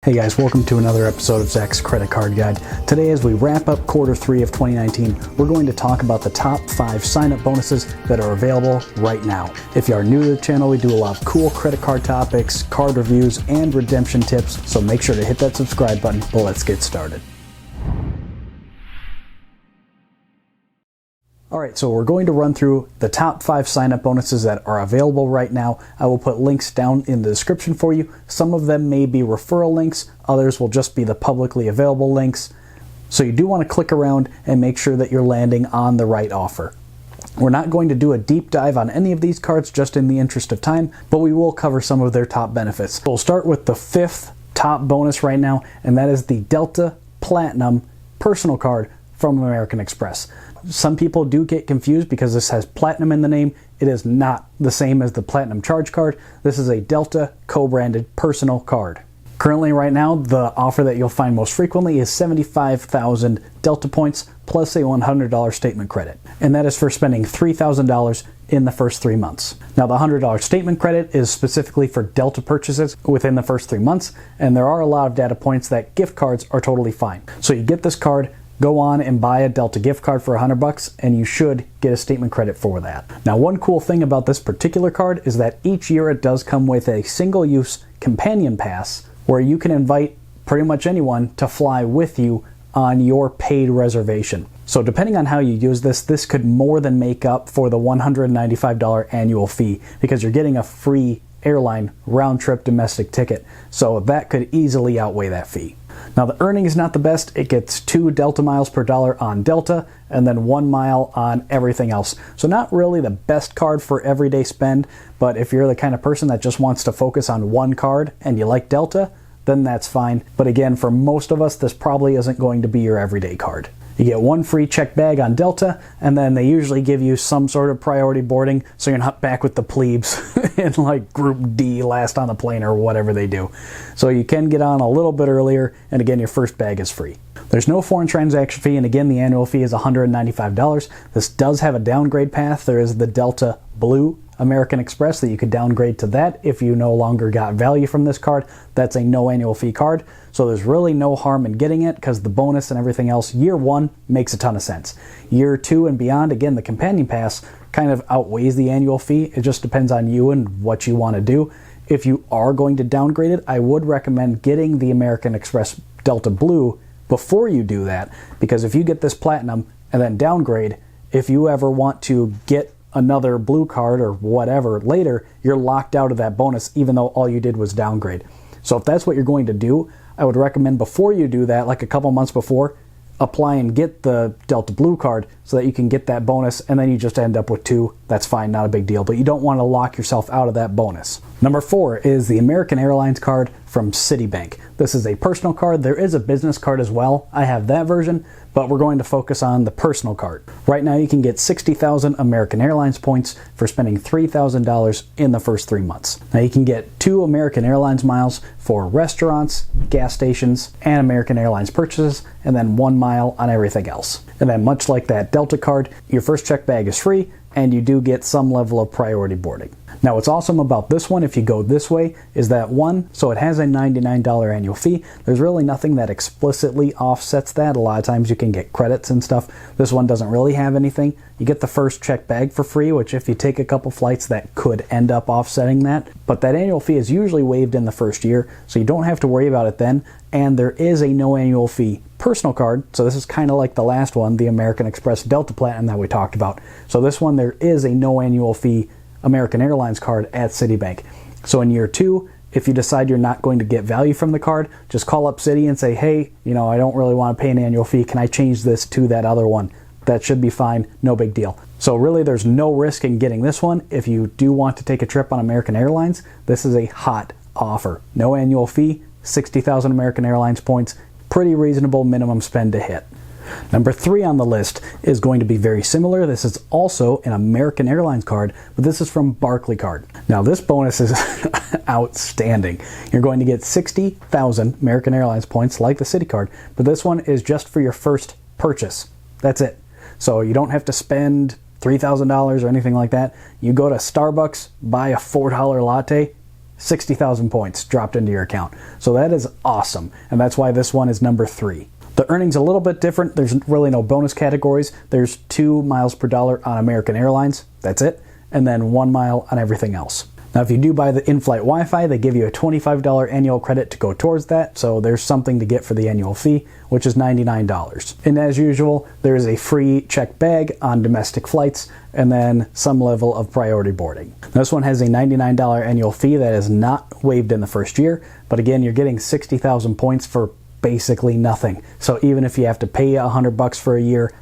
Hey guys, welcome to another episode of Zach's Credit Card Guide. Today, as we wrap up quarter 3 of 2019, we're going to talk about the top 5 sign-up bonuses that are available right now. If you are new to the channel, we do a lot of cool credit card topics, card reviews, and redemption tips, so make sure to hit that subscribe button. But let's get started. Alright, so we're going to run through the top 5 sign-up bonuses that are available right now. I will put links down in the description for you. Some of them may be referral links, others will just be the publicly available links. So you do want to click around and make sure that you're landing on the right offer. We're not going to do a deep dive on any of these cards just in the interest of time, but we will cover some of their top benefits. We'll start with the 5th top bonus right now, and that is the Delta Platinum personal card from American Express. Some people do get confused because this has Platinum in the name. It is not the same as the Platinum Charge card. This is a Delta co-branded personal card. Currently right now, the offer that you'll find most frequently is 75,000 Delta points plus a $100 statement credit. And that is for spending $3,000 in the first 3 months. Now the $100 statement credit is specifically for Delta purchases within the first 3 months, and there are a lot of data points that gift cards are totally fine. So you get this card, go on and buy a Delta gift card for $100 and you should get a statement credit for that. Now, one cool thing about this particular card is that each year it does come with a single-use companion pass where you can invite pretty much anyone to fly with you on your paid reservation. So depending on how you use this, this could more than make up for the $195 annual fee because you're getting a free airline round-trip domestic ticket. So that could easily outweigh that fee. Now the earning is not the best. It gets 2 Delta miles per dollar on Delta and then 1 mile on everything else. So not really the best card for everyday spend, but if you're the kind of person that just wants to focus on one card and you like Delta, then that's fine. But again, for most of us, this probably isn't going to be your everyday card. You get 1 free checked bag on Delta, and then they usually give you some sort of priority boarding so you're not back with the plebes in like Group D, last on the plane or whatever they do. So you can get on a little bit earlier, and again, your first bag is free. There's no foreign transaction fee, and again, the annual fee is $195. This does have a downgrade path. There is the Delta Blue American Express that you could downgrade to that if you no longer got value from this card. That's a no annual fee card, so there's really no harm in getting it because the bonus and everything else, year 1 makes a ton of sense. Year 2 and beyond, again, the companion pass kind of outweighs the annual fee. It just depends on you and what you want to do. If you are going to downgrade it, I would recommend getting the American Express Delta Blue before you do that, because if you get this Platinum and then downgrade, if you ever want to get another blue card or whatever later, you're locked out of that bonus even though all you did was downgrade. So if that's what you're going to do, I would recommend before you do that, like a couple months before, apply and get the Delta Blue card so that you can get that bonus, and then you just end up with 2. That's fine, not a big deal, but you don't want to lock yourself out of that bonus. Number 4 is the American Airlines card from Citibank. This is a personal card. There is a business card as well. I have that version, but we're going to focus on the personal card. Right now you can get 60,000 American Airlines points for spending $3,000 in the first 3 months. Now you can get 2 American Airlines miles for restaurants, gas stations, and American Airlines purchases, and then 1 mile on everything else. And then much like that Delta card, your first check bag is free, and you do get some level of priority boarding. Now what's awesome about this one, if you go this way, is that so it has a $99 annual fee. There's really nothing that explicitly offsets that. A lot of times you can get credits and stuff. This one doesn't really have anything. You get the first check bag for free, which if you take a couple flights, that could end up offsetting that. But that annual fee is usually waived in the first year, so you don't have to worry about it then. And there is a no annual fee personal card. So this is kind of like the last one, the American Express Delta Platinum that we talked about. So this one, there is a no annual fee American Airlines card at Citibank. So in year 2, if you decide you're not going to get value from the card, just call up Citi and say, hey, I don't really want to pay an annual fee. Can I change this to that other one? That should be fine. No big deal. So really there's no risk in getting this one. If you do want to take a trip on American Airlines, this is a hot offer. No annual fee, 60,000 American Airlines points, pretty reasonable minimum spend to hit. Number 3 on the list is going to be very similar. This is also an American Airlines card, but this is from Barclays Garden. Now this bonus is outstanding. You're going to get 60,000 American Airlines points like the Citi card, but this one is just for your first purchase. That's it. So you don't have to spend $3,000 or anything like that. You go to Starbucks, buy a $4 latte, 60,000 points dropped into your account. So that is awesome, and that's why this one is number 3. The earning's a little bit different. There's really no bonus categories. There's 2 miles per dollar on American Airlines, that's it, and then 1 mile on everything else. Now, if you do buy the in-flight Wi-Fi, they give you a $25 annual credit to go towards that, so there's something to get for the annual fee, which is $99. And as usual, there's a free checked bag on domestic flights, and then some level of priority boarding. This one has a $99 annual fee that is not waived in the first year, but again, you're getting 60,000 points for basically nothing. So even if you have to pay $100 for a year,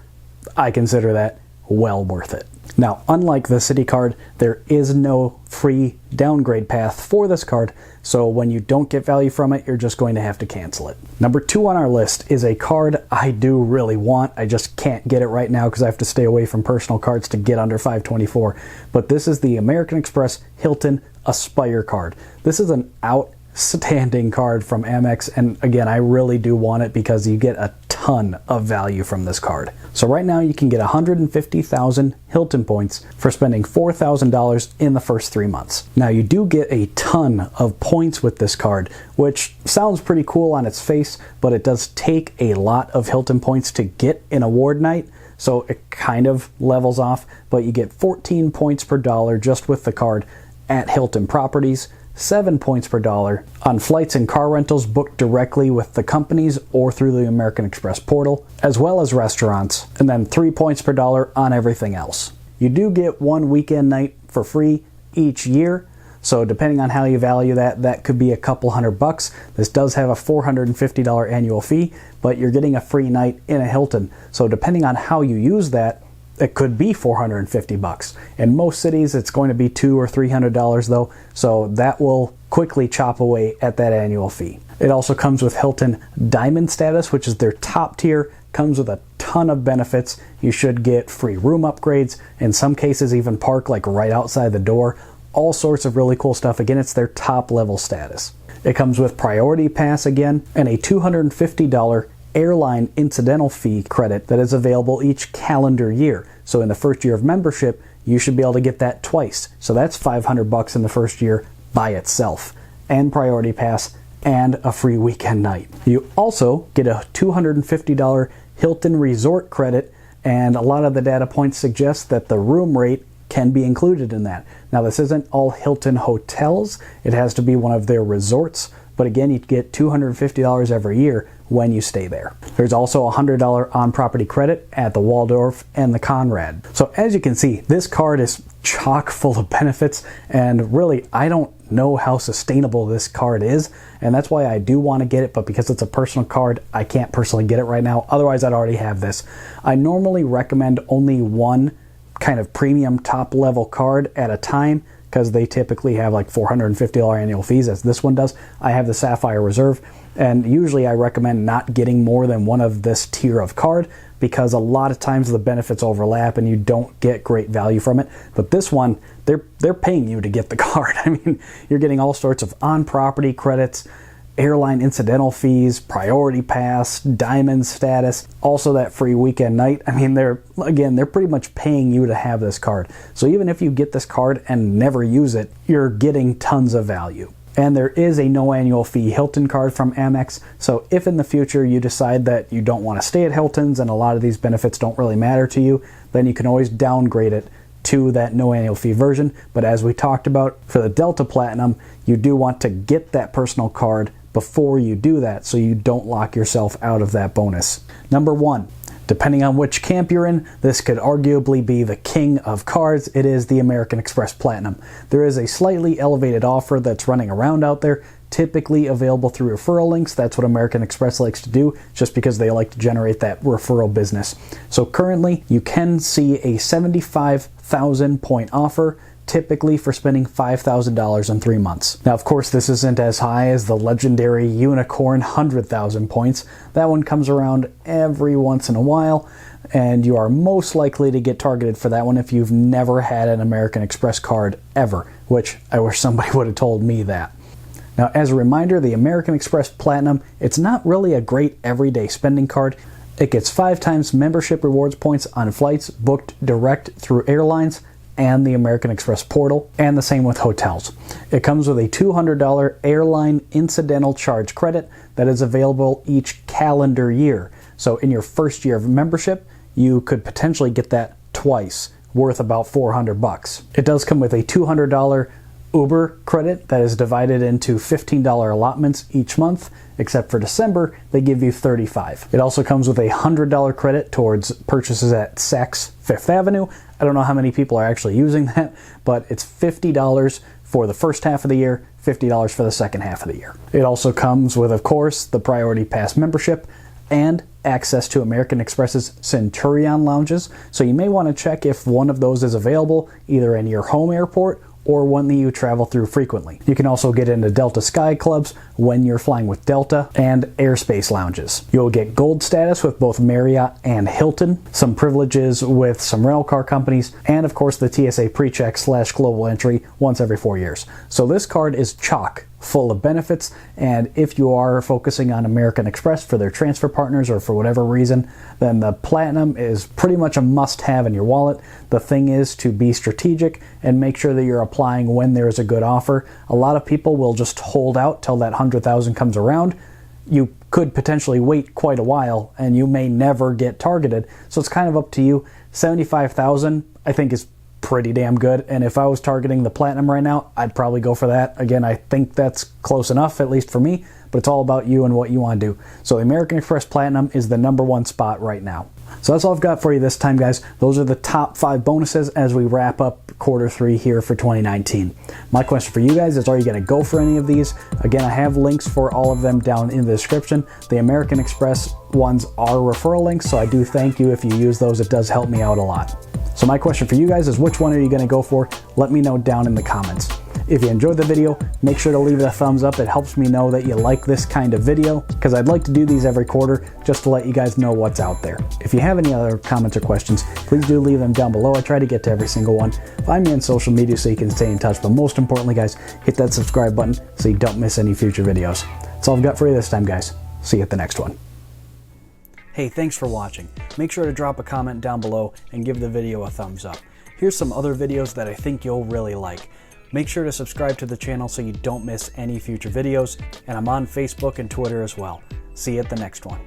I consider that well worth it. Now, unlike the Citi card, there is no free downgrade path for this card, so when you don't get value from it, you're just going to have to cancel it. Number 2 on our list is a card I do really want. I just can't get it right now because I have to stay away from personal cards to get under 524. But this is the American Express Hilton Aspire card. This is an outstanding card from Amex, and again, I really do want it because you get a ton of value from this card. So right now you can get 150,000 Hilton points for spending $4,000 in the first 3 months. Now you do get a ton of points with this card, which sounds pretty cool on its face, but it does take a lot of Hilton points to get an award night, so it kind of levels off, but you get 14 points per dollar just with the card at Hilton properties, 7 points per dollar on flights and car rentals booked directly with the companies or through the American Express portal, as well as restaurants, and then 3 points per dollar on everything else. You do get 1 weekend night for free each year, so depending on how you value that, that could be a couple $100. This does have a $450 annual fee, but you're getting a free night in a Hilton. So depending on how you use that, it could be $450. In most cities, it's going to be $200 or $300 though, so that will quickly chop away at that annual fee. It also comes with Hilton Diamond status, which is their top tier, comes with a ton of benefits. You should get free room upgrades, in some cases even park like right outside the door, all sorts of really cool stuff. Again, it's their top level status. It comes with Priority Pass again, and a $250 airline incidental fee credit that is available each calendar year. So in the first year of membership, you should be able to get that twice. So that's $500 in the first year by itself, and Priority Pass and a free weekend night. You also get a $250 Hilton Resort credit, and a lot of the data points suggest that the room rate can be included in that. Now, this isn't all Hilton hotels. It has to be one of their resorts, but again, you get $250 every year when you stay there. There's also a $100 on-property credit at the Waldorf and the Conrad. So as you can see, this card is chock full of benefits, and really, I don't know how sustainable this card is, and that's why I do want to get it, but because it's a personal card, I can't personally get it right now. Otherwise, I'd already have this. I normally recommend only one kind of premium top-level card at a time, because they typically have like $450 annual fees, as this one does. I have the Sapphire Reserve, and usually I recommend not getting more than one of this tier of card, because a lot of times the benefits overlap and you don't get great value from it. But this one, they're paying you to get the card. I mean, you're getting all sorts of on-property credits, airline incidental fees, Priority Pass, Diamond status, also that free weekend night. I mean, they're pretty much paying you to have this card. So even if you get this card and never use it, you're getting tons of value. And there is a no annual fee Hilton card from Amex, so if in the future you decide that you don't want to stay at Hilton's and a lot of these benefits don't really matter to you, then you can always downgrade it to that no annual fee version. But as we talked about, for the Delta Platinum, you do want to get that personal card before you do that, so you don't lock yourself out of that bonus. Number 1, depending on which camp you're in, this could arguably be the king of cards. It is the American Express Platinum. There is a slightly elevated offer that's running around out there, typically available through referral links. That's what American Express likes to do, just because they like to generate that referral business. So currently, you can see a 75,000 point offer, typically for spending $5,000 in 3 months. Now, of course, this isn't as high as the legendary unicorn 100,000 points. That one comes around every once in a while, and you are most likely to get targeted for that one if you've never had an American Express card ever, which I wish somebody would have told me that. Now, as a reminder, the American Express Platinum, it's not really a great everyday spending card. It gets 5 times membership rewards points on flights booked direct through airlines, and the American Express portal, and the same with hotels. It comes with a $200 airline incidental charge credit that is available each calendar year. So in your first year of membership, you could potentially get that twice, worth about $400. It does come with a $200 Uber credit that is divided into $15 allotments each month, except for December, they give you $35. It also comes with a $100 credit towards purchases at Saks Fifth Avenue. I don't know how many people are actually using that, but it's $50 for the first half of the year, $50 for the second half of the year. It also comes with, of course, the Priority Pass membership and access to American Express's Centurion lounges, so you may want to check if one of those is available either in your home airport or one that you travel through frequently. You can also get into Delta Sky Clubs when you're flying with Delta, and airspace lounges. You'll get gold status with both Marriott and Hilton, some privileges with some rental car companies, and of course the TSA PreCheck / global entry once every 4 years. So this card is chock full of benefits, and if you are focusing on American Express for their transfer partners or for whatever reason, then the Platinum is pretty much a must-have in your wallet. The thing is to be strategic and make sure that you're applying when there is a good offer. A lot of people will just hold out till that 100,000 comes around. You could potentially wait quite a while and you may never get targeted, so it's kind of up to you. 75,000 I think is pretty damn good, and if I was targeting the Platinum right now, I'd probably go for that. Again, I think that's close enough, at least for me, but it's all about you and what you want to do. So the American Express Platinum is the #1 spot right now. So that's all I've got for you this time, guys. Those are the top 5 bonuses as we wrap up Q3 here for 2019. My question for you guys is, are you going to go for any of these? Again, I have links for all of them down in the description. The American Express ones are referral links, so I do thank you if you use those. It does help me out a lot. So my question for you guys is, which one are you going to go for? Let me know down in the comments. If you enjoyed the video, make sure to leave it a thumbs up. It helps me know that you like this kind of video, because I'd like to do these every quarter just to let you guys know what's out there. If you have any other comments or questions, please do leave them down below. I try to get to every single one. Find me on social media so you can stay in touch, but most importantly, guys, hit that subscribe button so you don't miss any future videos. That's all I've got for you this time, guys. See you at the next one. Hey, thanks for watching. Make sure to drop a comment down below and give the video a thumbs up. Here's some other videos that I think you'll really like. Make sure to subscribe to the channel so you don't miss any future videos, and I'm on Facebook and Twitter as well. See you at the next one.